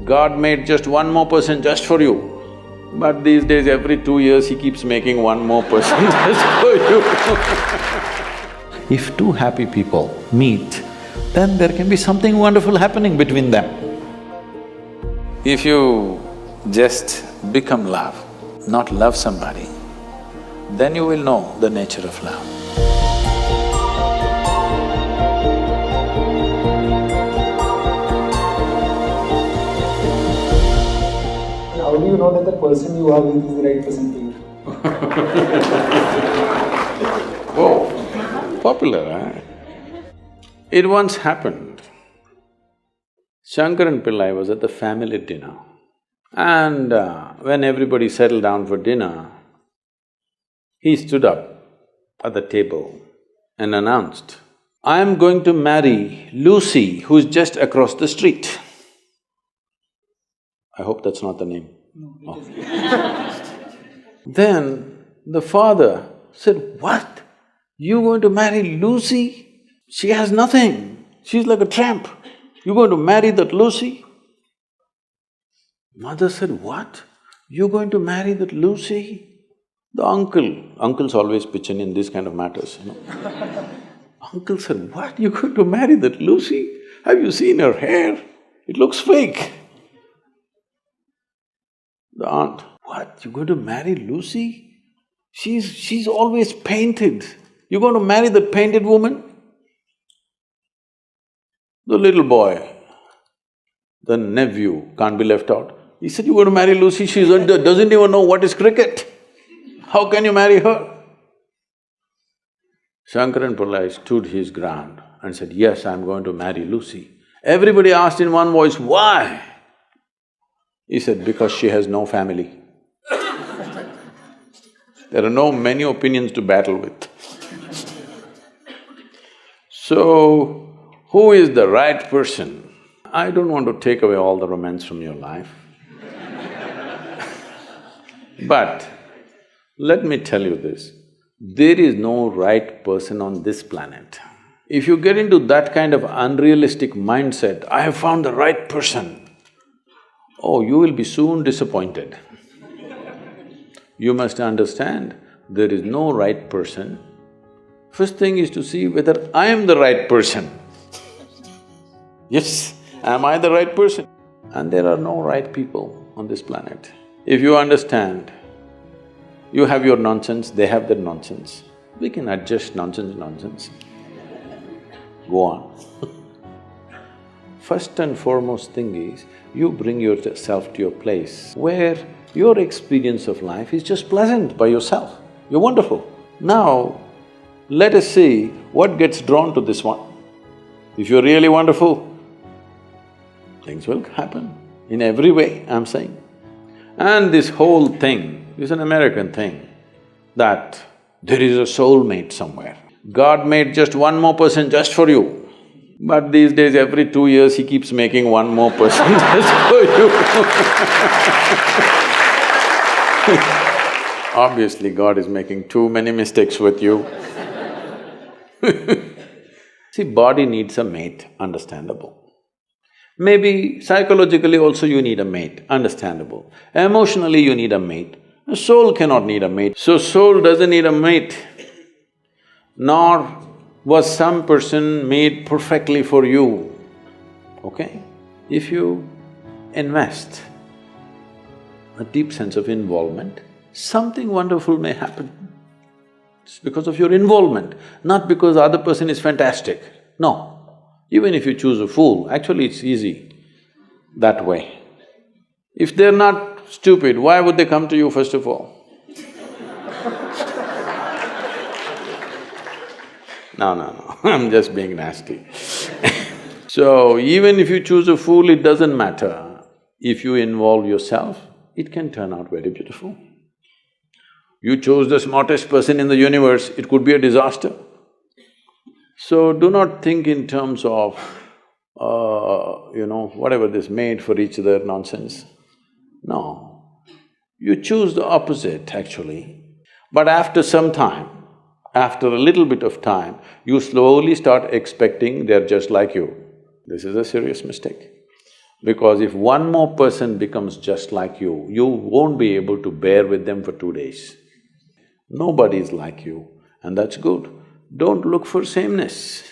God made just one more person just for you, but these days every 2 years he keeps making one more person just for you. If two happy people meet, then there can be something wonderful happening between them. If you just become love, not love somebody, then you will know the nature of love. How do you know that the person you are with is the right person for you? Oh, popular, huh? It once happened. Shankaran Pillai was at the family dinner, and when everybody settled down for dinner, he stood up at the table and announced, "I am going to marry Lucy, who's just across the street." I hope that's not the name. No. Then the father said, "What? You going to marry Lucy? She has nothing. She's like a tramp. You're going to marry that Lucy?" Mother said, "What? You're going to marry that Lucy?" The uncles always pitch in these kind of matters, you know. Uncle said, "What? You're going to marry that Lucy? Have you seen her hair? It looks fake." The aunt, "What? You're going to marry Lucy? She's always painted. You're going to marry that painted woman?" The little boy, the nephew, can't be left out. He said, "You're going to marry Lucy, she doesn't even know what is cricket. How can you marry her?" Shankaran Pillai stood his ground and said, "Yes, I'm going to marry Lucy." Everybody asked in one voice, "Why?" He said, "Because she has no family." There are no many opinions to battle with. So, who is the right person? I don't want to take away all the romance from your life. But let me tell you this, there is no right person on this planet. If you get into that kind of unrealistic mindset, "I have found the right person," oh, you will be soon disappointed. You must understand, there is no right person. First thing is to see whether I am the right person. Yes, am I the right person? And there are no right people on this planet. If you understand, you have your nonsense, they have their nonsense, we can adjust nonsense. Go on. First and foremost thing is, you bring yourself to your place where your experience of life is just pleasant by yourself. You're wonderful. Now, let us see what gets drawn to this one. If you're really wonderful, things will happen in every way, I'm saying. And this whole thing is an American thing, that there is a soulmate somewhere. God made just one more person just for you, but these days every 2 years he keeps making one more person just for you. Obviously, God is making too many mistakes with you. See, body needs a mate, understandable. Maybe psychologically also you need a mate, understandable. Emotionally you need a mate. A soul cannot need a mate. So soul doesn't need a mate, nor was some person made perfectly for you, okay? If you invest a deep sense of involvement, something wonderful may happen. It's because of your involvement, not because the other person is fantastic. No. Even if you choose a fool, actually it's easy that way. If they're not stupid, why would they come to you first of all? No, I'm just being nasty. So, even if you choose a fool, it doesn't matter. If you involve yourself, it can turn out very beautiful. You chose the smartest person in the universe, it could be a disaster. So, do not think in terms of, whatever this made for each other nonsense. No, you choose the opposite actually. But after some time, after a little bit of time, you slowly start expecting they're just like you. This is a serious mistake. Because if one more person becomes just like you won't be able to bear with them for 2 days. Nobody is like you, and that's good. Don't look for sameness,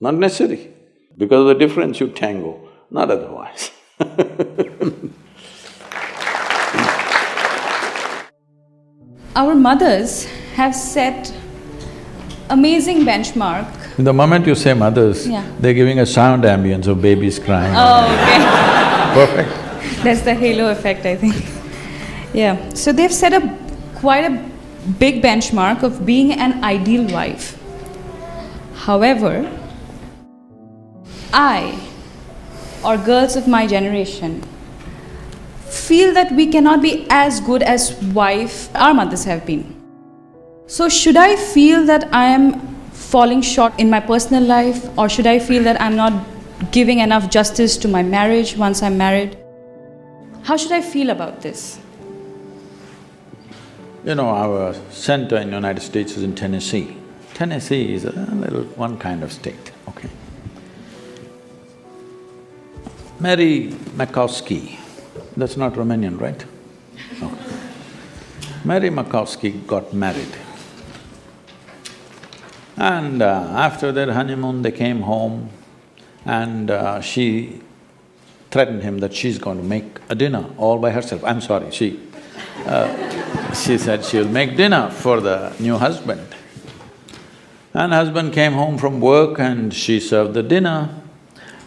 not necessary. Because of the difference you tango, not otherwise. Our mothers have set amazing benchmark. The moment you say mothers, Yeah. they're giving a sound ambience of babies crying. Oh, okay. Perfect. That's the halo effect, I think. Yeah. So they've set up quite a big benchmark of being an ideal wife. However, I, or girls of my generation, feel that we cannot be as good as wife our mothers have been. So should I feel that I am falling short in my personal life, or should I feel that I'm not giving enough justice to my marriage once I'm married? How should I feel about this? You know, our center in the United States is in Tennessee. Tennessee is a little one kind of state, okay. Mary Makowski, that's not Romanian, right? No. Mary Makowski got married. And after their honeymoon, they came home and she threatened him that she's going to make a dinner all by herself. I'm sorry, she said she'll make dinner for the new husband. And husband came home from work and she served the dinner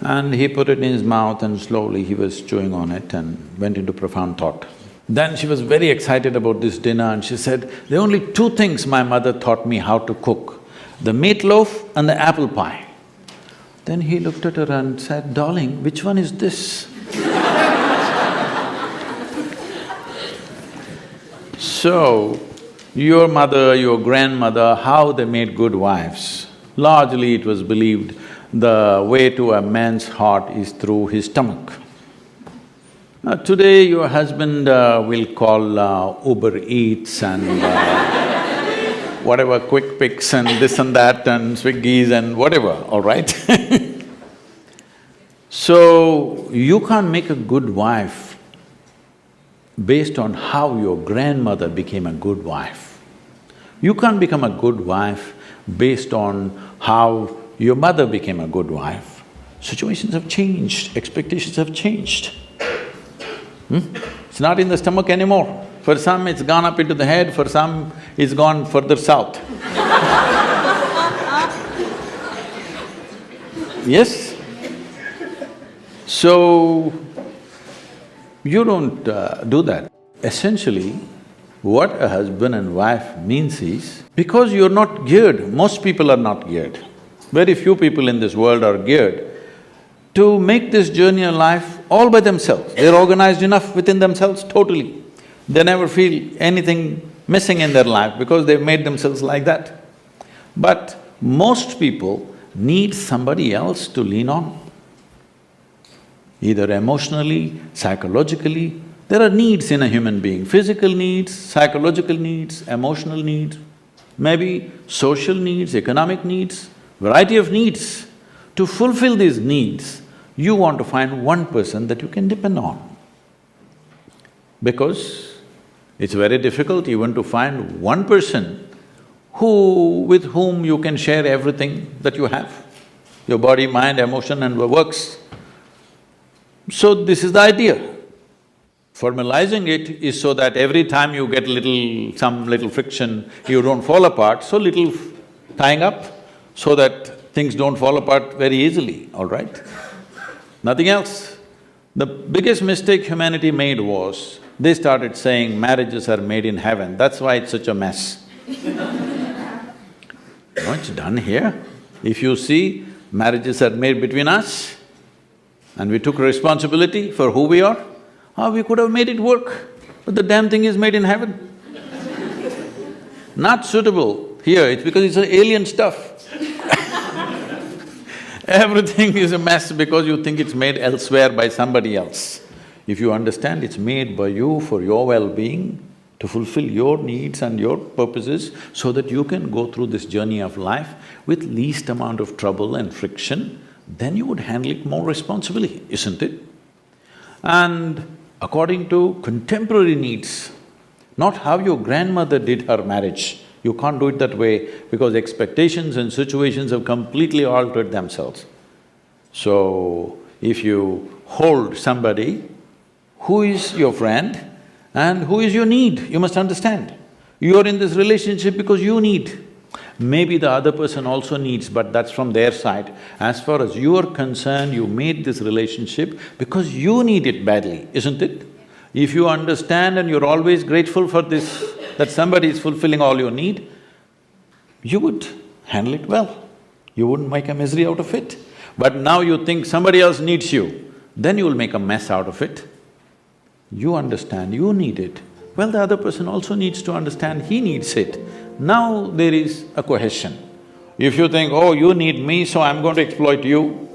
and he put it in his mouth and slowly he was chewing on it and went into profound thought. Then she was very excited about this dinner and she said, "There are only two things my mother taught me how to cook, the meatloaf and the apple pie." Then he looked at her and said, "Darling, which one is this?" So, your mother, your grandmother, how they made good wives? Largely it was believed the way to a man's heart is through his stomach. Today your husband will call Uber Eats and whatever, Quick Picks and this and that and Swiggies and whatever, all right? So, you can't make a good wife based on how your grandmother became a good wife. You can't become a good wife based on how your mother became a good wife. Situations have changed, expectations have changed. It's not in the stomach anymore. For some, it's gone up into the head, for some, it's gone further south. Yes? So, you don't do that. Essentially, what a husband and wife means is, because you're not geared, most people are not geared. Very few people in this world are geared to make this journey of life all by themselves. They're organized enough within themselves totally. They never feel anything missing in their life because they've made themselves like that. But most people need somebody else to lean on. Either emotionally, psychologically, there are needs in a human being, physical needs, psychological needs, emotional needs, maybe social needs, economic needs, variety of needs. To fulfill these needs, you want to find one person that you can depend on. Because it's very difficult even to find one person with whom you can share everything that you have, your body, mind, emotion and works. So this is the idea. Formalizing it is so that every time you get some little friction, you don't fall apart, so little tying up so that things don't fall apart very easily, all right? Nothing else. The biggest mistake humanity made was, they started saying marriages are made in heaven, that's why it's such a mess. No, it's done here. If you see, marriages are made between us and we took responsibility for who we are, we could have made it work, but the damn thing is made in heaven. Not suitable here, it's because it's alien stuff. Everything is a mess because you think it's made elsewhere by somebody else. If you understand it's made by you for your well-being, to fulfill your needs and your purposes so that you can go through this journey of life with least amount of trouble and friction, then you would handle it more responsibly, isn't it? and according to contemporary needs, not how your grandmother did her marriage. You can't do it that way because expectations and situations have completely altered themselves. So, if you hold somebody who is your friend and who is your need, you must understand. You are in this relationship because you need. Maybe the other person also needs, but that's from their side. As far as you are concerned, you made this relationship because you need it badly, isn't it? If you understand and you're always grateful for this, that somebody is fulfilling all your need, you would handle it well. You wouldn't make a misery out of it. But now you think somebody else needs you, then you will make a mess out of it. You understand, you need it. Well, the other person also needs to understand he needs it. Now there is a cohesion. If you think, oh, you need me, so I'm going to exploit you.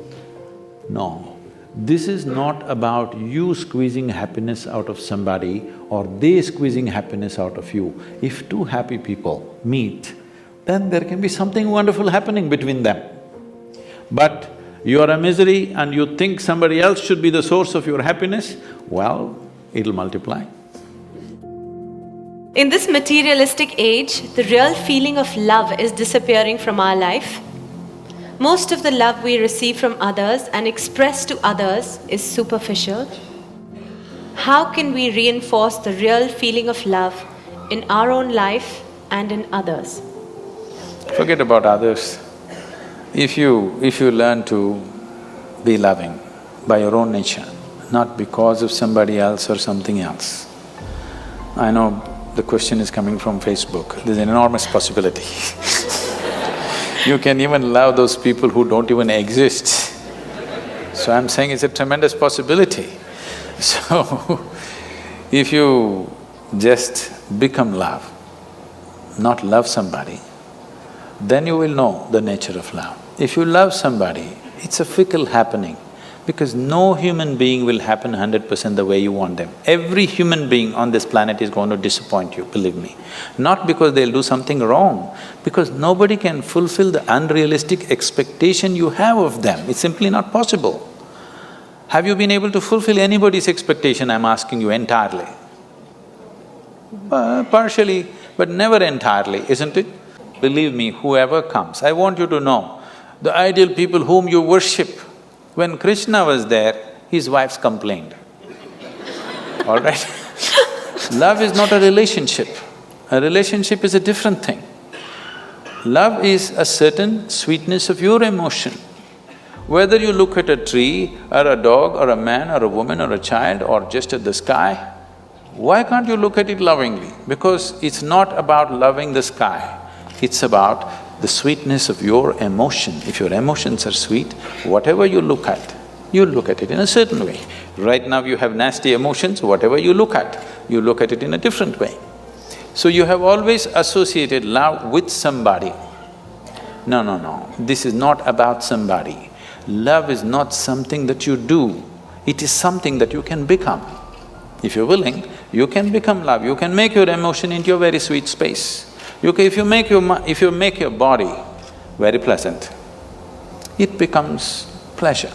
No, this is not about you squeezing happiness out of somebody or they squeezing happiness out of you. If two happy people meet, then there can be something wonderful happening between them. But you are a misery and you think somebody else should be the source of your happiness, well, it'll multiply. In this materialistic age, the real feeling of love is disappearing from our life. Most of the love we receive from others and express to others is superficial. How can we reinforce the real feeling of love in our own life and in others? Forget about others. If you learn to be loving by your own nature, not because of somebody else or something else. I know the question is coming from Facebook, there's an enormous possibility. You can even love those people who don't even exist. So I'm saying it's a tremendous possibility. So, if you just become love, not love somebody, then you will know the nature of love. If you love somebody, it's a fickle happening because no human being will happen 100% the way you want them. Every human being on this planet is going to disappoint you, believe me. Not because they'll do something wrong, because nobody can fulfill the unrealistic expectation you have of them. It's simply not possible. Have you been able to fulfill anybody's expectation, I'm asking you, entirely? Partially, but never entirely, isn't it? Believe me, whoever comes, I want you to know, the ideal people whom you worship, when Krishna was there, his wives complained, all right? Love is not a relationship. A relationship is a different thing. Love is a certain sweetness of your emotion. Whether you look at a tree, or a dog, or a man, or a woman, or a child, or just at the sky, why can't you look at it lovingly? Because it's not about loving the sky, it's about the sweetness of your emotion. If your emotions are sweet, whatever you look at it in a certain way. Right now you have nasty emotions, whatever you look at it in a different way. So you have always associated love with somebody. No, this is not about somebody. Love is not something that you do, it is something that you can become. If you're willing, you can become love, you can make your emotion into a very sweet space. If you make your body very pleasant, it becomes pleasure.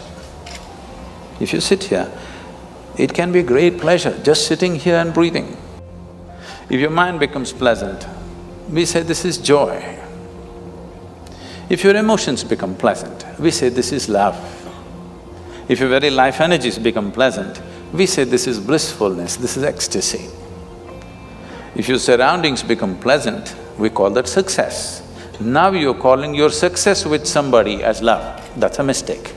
If you sit here, it can be great pleasure just sitting here and breathing. If your mind becomes pleasant, we say this is joy. If your emotions become pleasant, we say this is love. If your very life energies become pleasant, we say this is blissfulness, this is ecstasy. If your surroundings become pleasant, we call that success. Now you're calling your success with somebody as love, that's a mistake.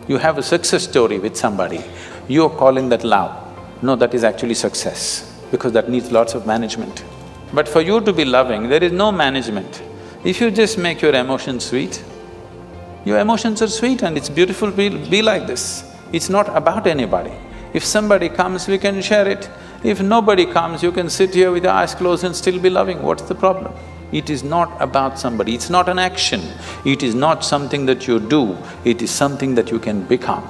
You have a success story with somebody, you're calling that love. No, that is actually success, because that needs lots of management. But for you to be loving, there is no management. If you just make your emotions sweet, your emotions are sweet and it's beautiful to be like this. It's not about anybody. If somebody comes, we can share it. If nobody comes, you can sit here with your eyes closed and still be loving, what's the problem? It is not about somebody, it's not an action, it is not something that you do, it is something that you can become.